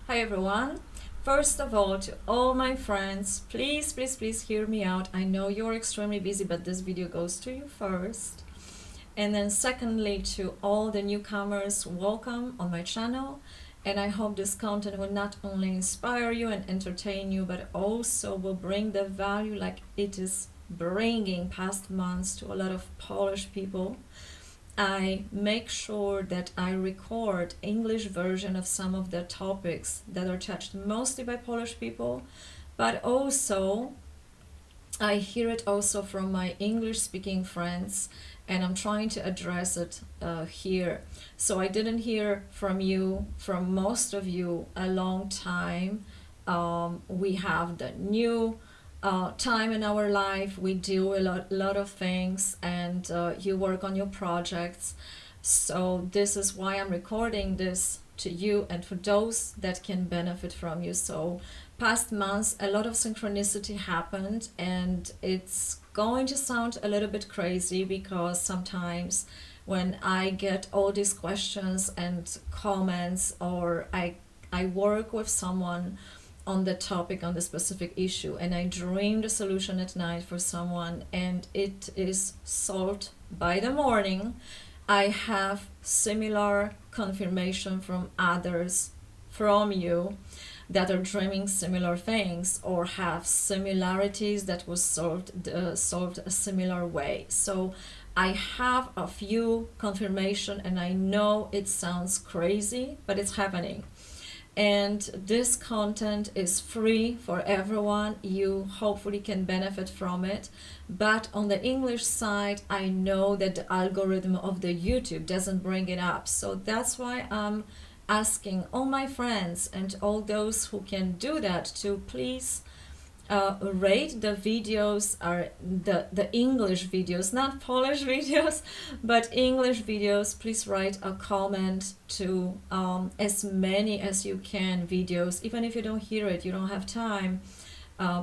Hi everyone. First of all, to all my friends, please hear me out. I know you're extremely busy, but this video goes to you first. And then secondly, to all the newcomers, welcome on my channel. And I hope this content will not only inspire you and entertain you, but also will bring the value like it is bringing past months to a lot of Polish people. I make sure that I record English version of some of the topics that are touched mostly by Polish people, but also I hear it also from my English speaking friends, and I'm trying to address it here. So I didn't hear from you, from most of you, a long time. We have the new time in our life. We do a lot of things, and you work on your projects. So this is why I'm recording this to you and for those that can benefit from you. So past months, a lot of synchronicity happened, and it's going to sound a little bit crazy because sometimes when I get all these questions and comments, or I work with someone on the topic, on the specific issue, and I dream the solution at night for someone and it is solved by the morning, I have similar confirmation from others, from you, that are dreaming similar things or have similarities that was solved a similar way. So I have a few confirmation, and I know it sounds crazy, but it's happening. And this content is free for everyone. You hopefully can benefit from it. But on the English side, I know that the algorithm of the YouTube doesn't bring it up. So that's why I'm asking all my friends and all those who can do that to please rate the videos, are the English videos, not Polish videos, but English videos. Please write a comment to as many as you can videos, even if you don't hear it, you don't have time.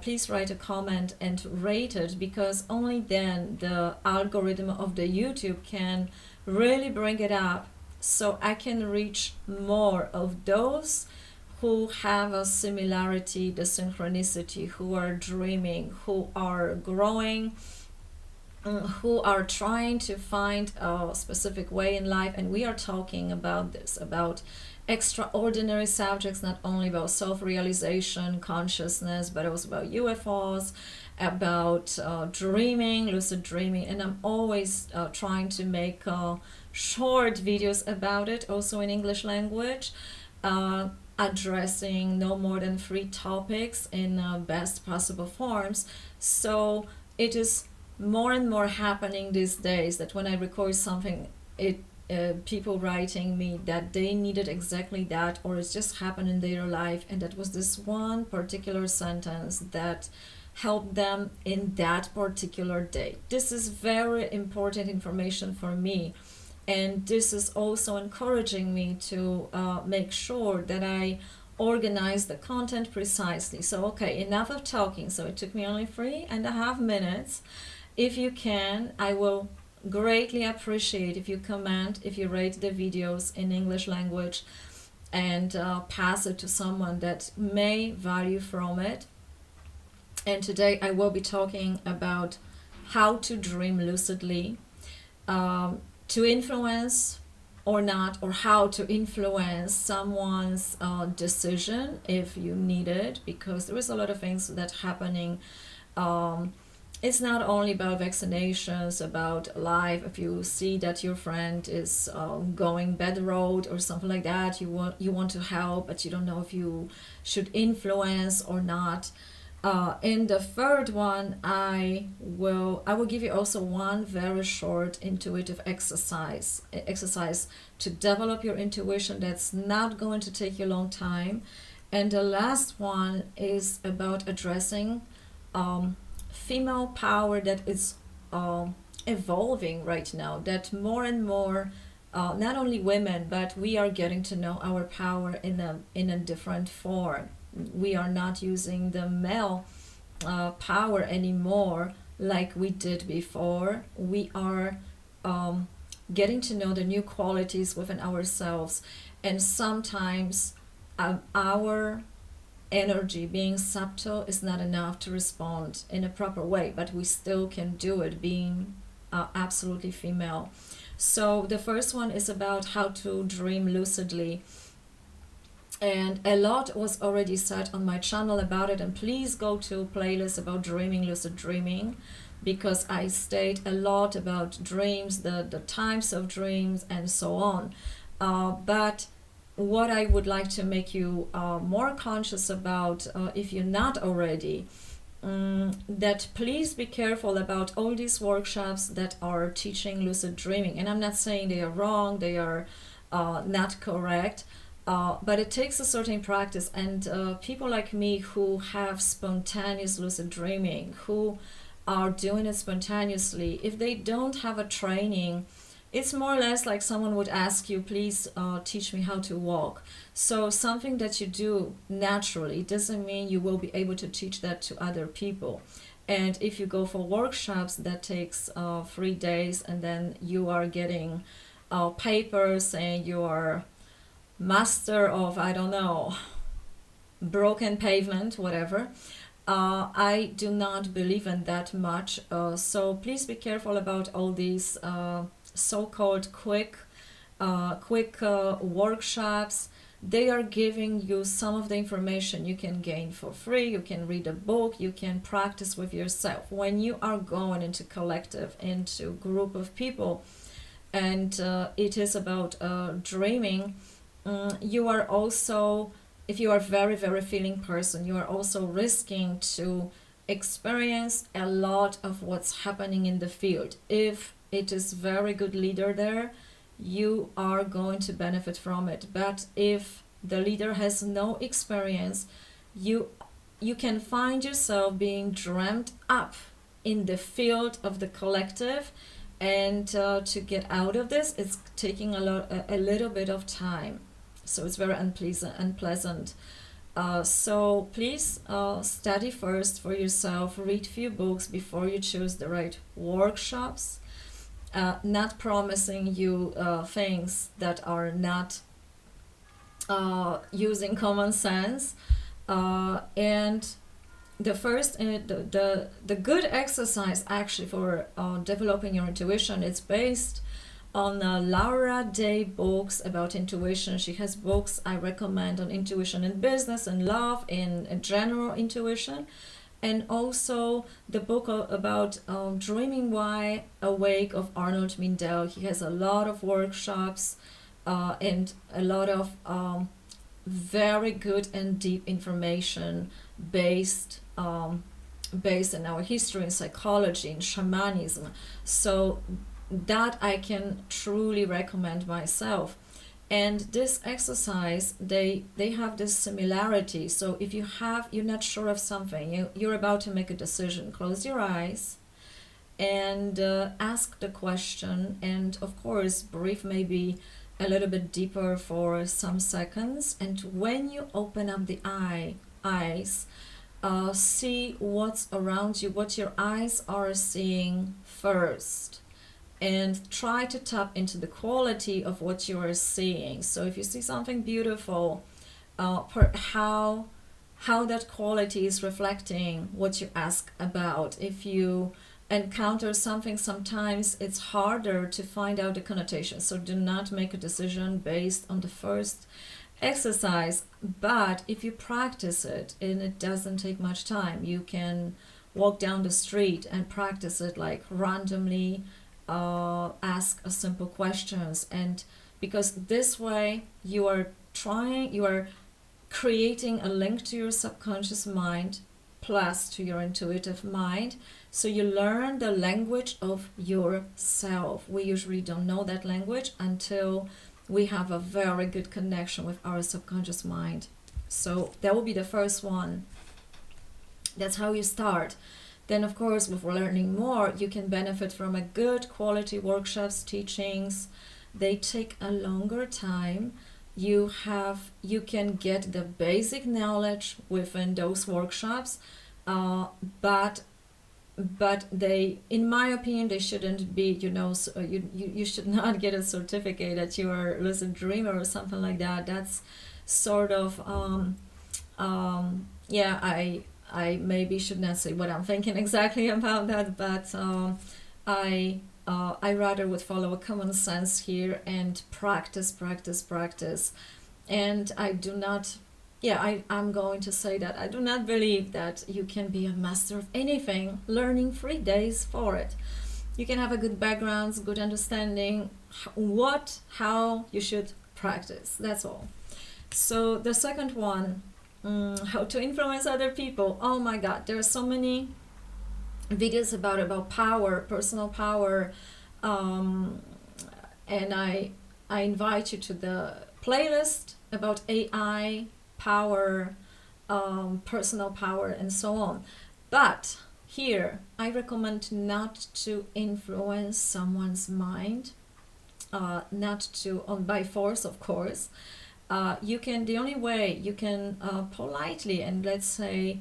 Please write a comment and rate it, because only then the algorithm of the YouTube can really bring it up, so I can reach more of those who have a similarity, the synchronicity, who are dreaming, who are growing, who are trying to find a specific way in life. And we are talking about this, about extraordinary subjects, not only about self-realization, consciousness, but also about UFOs, about dreaming, lucid dreaming. And I'm always trying to make short videos about it, also in English language. Addressing no more than 3 topics in best possible forms. So it is more and more happening these days that when I record something, people writing me that they needed exactly that, or it's just happened in their life, and that was this one particular sentence that helped them in that particular day. This is very important information for me. And this is also encouraging me to make sure that I organize the content precisely. So, okay, enough of talking. So it took me only 3.5 minutes. If you can, I will greatly appreciate if you comment, if you rate the videos in English language, and pass it to someone that may value from it. And today I will be talking about how to dream lucidly. To influence or not, or how to influence someone's decision if you need it, because there is a lot of things that happening. It's not only about vaccinations, about life. If you see that your friend is going bad road or something like that, you want to help, but you don't know if you should influence or not. In the third one, I will give you also one very short intuitive exercise to develop your intuition. That's not going to take you a long time. And the last one is about addressing female power that is evolving right now, that more and more not only women, but we are getting to know our power in a different form. We are not using the male power anymore like we did before. We are getting to know the new qualities within ourselves, and sometimes our energy being subtle is not enough to respond in a proper way, but we still can do it being absolutely female. So the first one is about how to dream lucidly, and a lot was already said on my channel about it, and please go to playlist about dreaming, lucid dreaming, because I state a lot about dreams, the types of dreams and so on. But what I would like to make you more conscious about, if you're not already, that please be careful about all these workshops that are teaching lucid dreaming. And I'm not saying they are wrong, they are not correct, but it takes a certain practice. And people like me who have spontaneous lucid dreaming, who are doing it spontaneously, if they don't have a training, it's more or less like someone would ask you, please teach me how to walk. So something that you do naturally doesn't mean you will be able to teach that to other people. And if you go for workshops, that takes 3 days, and then you are getting papers saying you are master of, I don't know, broken pavement, whatever. I do not believe in that much. So please be careful about all these so-called quick workshops. They are giving you some of the information you can gain for free. You can read a book, you can practice with yourself. When you are going into collective, into group of people, and it is about dreaming, you are also, if you are a very, very feeling person, you are also risking to experience a lot of what's happening in the field. If it is very good leader there, you are going to benefit from it. But if the leader has no experience, you can find yourself being dreamt up in the field of the collective, and to get out of this, it's taking a little bit of time. So it's very unpleasant. So please study first for yourself, read few books before you choose the right workshops. Not promising you things that are not using common sense. And the first, the good exercise actually for developing your intuition, it's based on Laura Day books about intuition. She has books I recommend on intuition in business and love, in general intuition. And also the book about Dreaming Wide Awake of Arnold Mindell. He has a lot of workshops and a lot of very good and deep information based in our history, in psychology, in shamanism. So that I can truly recommend myself. And this exercise, they have this similarity. So if you're not sure of something, you're about to make a decision, close your eyes and ask the question, and of course breathe maybe a little bit deeper for some seconds. And when you open up the eyes, see what's around you, what your eyes are seeing first, and try to tap into the quality of what you are seeing. So if you see something beautiful, how that quality is reflecting what you ask about. If you encounter something, sometimes it's harder to find out the connotation. So do not make a decision based on the first exercise. But if you practice it, and it doesn't take much time, you can walk down the street and practice it, like randomly ask simple questions. And because this way you are creating a link to your subconscious mind plus to your intuitive mind. So you learn the language of yourself. We usually don't know that language until we have a very good connection with our subconscious mind. So that will be the first one. That's how you start. Then of course, with learning more, you can benefit from a good quality workshops, teachings. They take a longer time. You can get the basic knowledge within those workshops, but they, in my opinion, they shouldn't be, so you should not get a certificate that you are a lucid dreamer or something like that. sort of yeah, I maybe should not say what I'm thinking exactly about that, but I rather would follow a common sense here and practice. And I do not, yeah, I'm going to say that I do not believe that you can be a master of anything learning 3 days for it. You can have a good background, good understanding, how you should practice. That's all. So the second one, how to influence other people. Oh my God, there are so many videos about power, personal power, and I invite you to the playlist about AI, power, personal power, and so on. But here, I recommend not to influence someone's mind, not to, on by force, of course. You can, the only way you can politely and let's say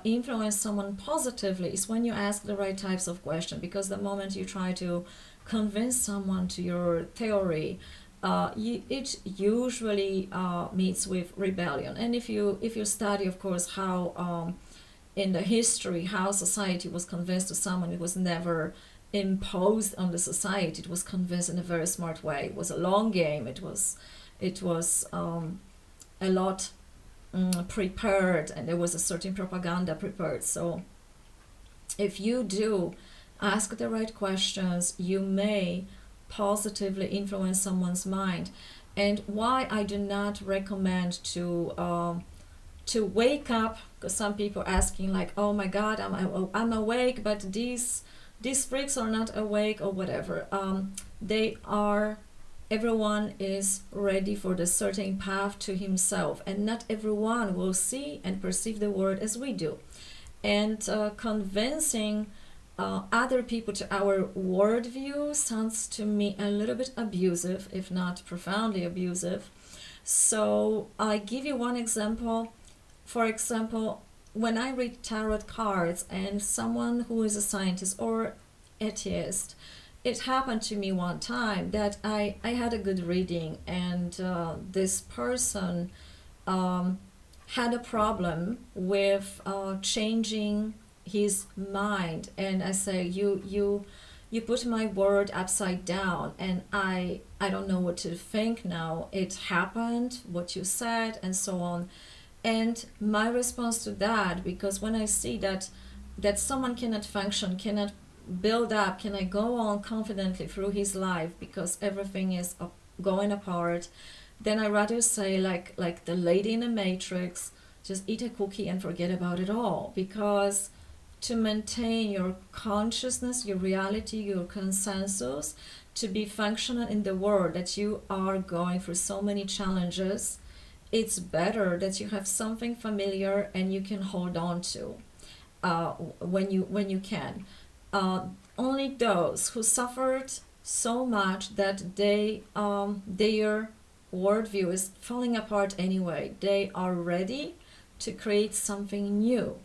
influence someone positively is when you ask the right types of questions. Because the moment you try to convince someone to your theory, it usually meets with rebellion. And if you study, of course, how in the history how society was convinced to someone, it was never imposed on the society. It was convinced in a very smart way. It was a long game. It was a lot prepared, and there was a certain propaganda prepared. So if you do ask the right questions, you may positively influence someone's mind. And why I do not recommend to wake up, because some people asking like, oh my God, I'm awake, but these freaks are not awake or whatever. They are. Everyone is ready for the certain path to himself, and not everyone will see and perceive the world as we do. And convincing other people to our worldview sounds to me a little bit abusive, if not profoundly abusive. So I give you one example. For example, when I read tarot cards and someone who is a scientist or atheist, it happened to me one time that I had a good reading, and this person had a problem with changing his mind. And I say, you put my word upside down, and I don't know what to think now. It happened, what you said, and so on. And my response to that, because when I see that someone cannot function, cannot build up, can I go on confidently through his life because everything is going apart, then I rather say like the lady in the Matrix, just eat a cookie and forget about it all. Because to maintain your consciousness, your reality, your consensus, to be functional in the world that you are going through so many challenges, it's better that you have something familiar and you can hold on to when you can. Only those who suffered so much that their worldview is falling apart anyway, they are ready to create something new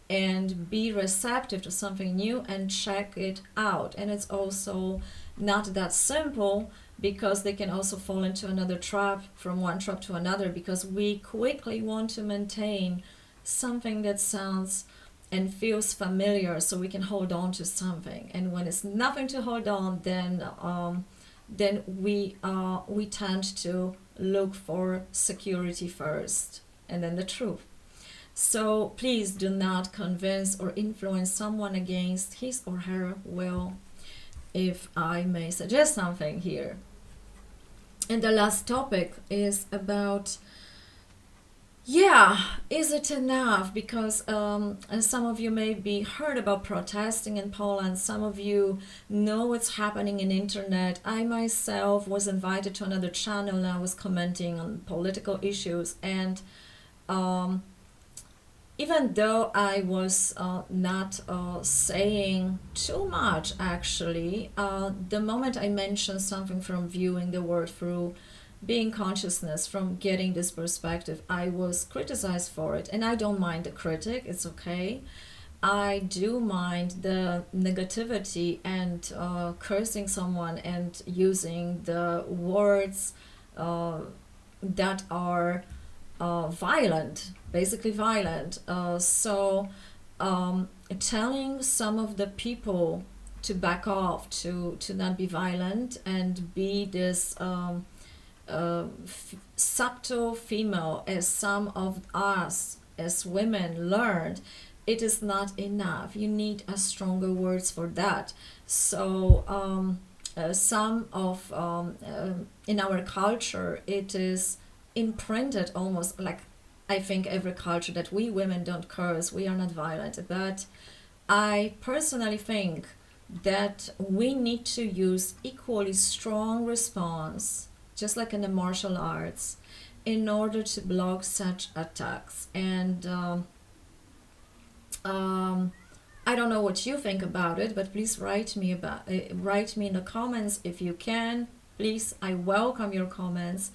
and be receptive to something new and check it out. And it's also not that simple, because they can also fall into another trap, from one trap to another, because we quickly want to maintain something that sounds and feels familiar so we can hold on to something. And when it's nothing to hold on, then we tend to look for security first and then the truth. So please do not convince or influence someone against his or her will, if I may suggest something here. And the last topic is about, is it enough? Because some of you may be heard about protesting in Poland. Some of you know what's happening in internet. I myself was invited to another channel and I was commenting on political issues. And even though I was not saying too much, actually, the moment I mentioned something from viewing the world through being consciousness, from getting this perspective, I was criticized for it. And I don't mind the critic, it's okay. I do mind the negativity and cursing someone and using the words that are violent, basically violent. Telling some of the people to back off, to not be violent and be this subtle female, as some of us as women learned, it is not enough. You need a stronger words for that. So some of in our culture, it is imprinted almost like, I think every culture, that we women don't curse, we are not violent. But I personally think that we need to use equally strong response, just like in the martial arts, in order to block such attacks. And I don't know what you think about it, but please write me in the comments if you can. Please, I welcome your comments.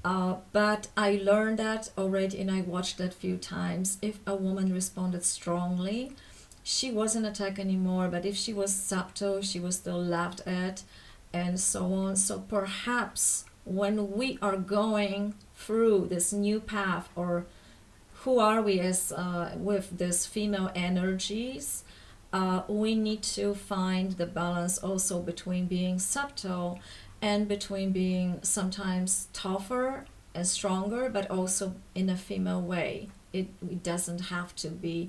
But I learned that already, and I watched that few times. If a woman responded strongly, she wasn't attacked anymore. But if she was subtle, she was still laughed at, and so on. So perhaps when we are going through this new path, or who are we as with this female energies, we need to find the balance also between being subtle and between being sometimes tougher and stronger, but also in a female way. It doesn't have to be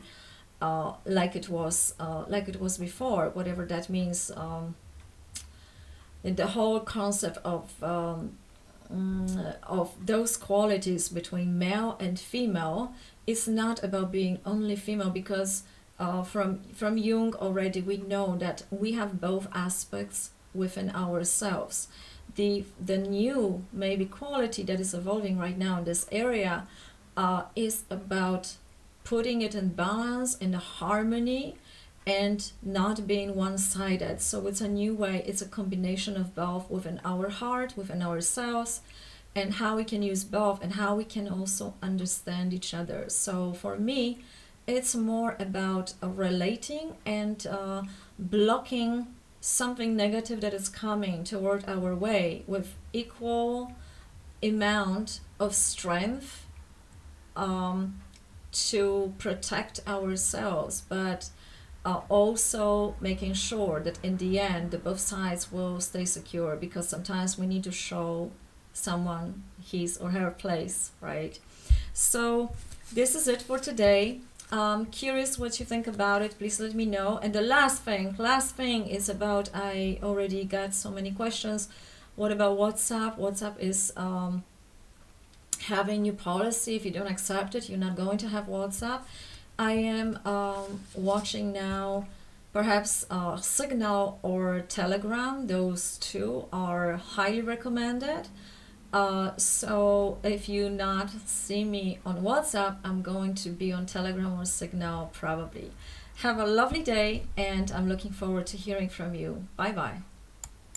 like it was before, whatever that means. The whole concept of those qualities between male and female is not about being only female, because from Jung already we know that we have both aspects within ourselves. The new maybe quality that is evolving right now in this area is about putting it in balance, in harmony, and not being one-sided. So it's a new way, it's a combination of both within our heart, within ourselves, and how we can use both, and how we can also understand each other. So for me, it's more about relating and blocking something negative that is coming toward our way with equal amount of strength to protect ourselves, but also making sure that in the end the both sides will stay secure, because sometimes we need to show someone his or her place, right? So this is it for today. Curious what you think about it, please let me know. And the last thing is about, I already got so many questions, what about WhatsApp? WhatsApp is having new policy. If you don't accept it, you're not going to have WhatsApp. I am watching now, perhaps Signal or Telegram. Those two are highly recommended. So if you not see me on WhatsApp, I'm going to be on Telegram or Signal probably. Have a lovely day, and I'm looking forward to hearing from you. Bye bye.